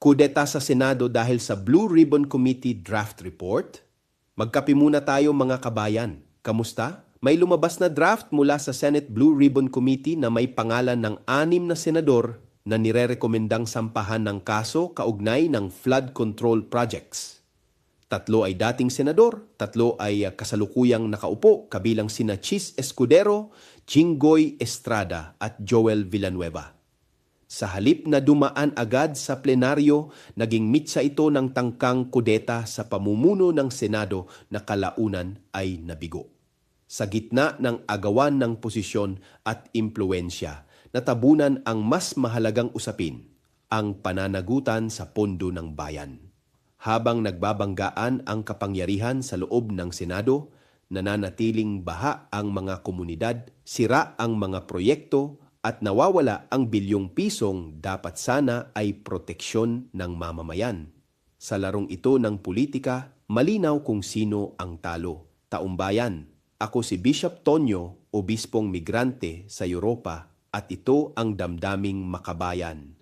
Kudeta sa Senado dahil sa Blue Ribbon Committee draft report? Magkape muna tayo mga kabayan. Kamusta? May lumabas na draft mula sa Senate Blue Ribbon Committee na may pangalan ng 6 na senador na nirerekomendang sampahan ng kaso kaugnay ng flood control projects. 3 ay dating senador, 3 ay kasalukuyang nakaupo kabilang sina Chis Escudero, Jinggoy Estrada at Joel Villanueva. Sa halip na dumaan agad sa plenaryo, naging mitsa ito ng tangkang kudeta sa pamumuno ng Senado na kalaunan ay nabigo. Sa gitna ng agawan ng posisyon at impluensya, natabunan ang mas mahalagang usapin, ang pananagutan sa pondo ng bayan. Habang nagbabanggaan ang kapangyarihan sa loob ng Senado, nananatiling baha ang mga komunidad, sira ang mga proyekto, at nawawala ang bilyong pisong dapat sana ay proteksyon ng mamamayan. Sa larong ito ng politika, malinaw kung sino ang talo. Taumbayan, ako si Bishop Tonyo, obispong migrante sa Europa, at ito ang damdaming makabayan.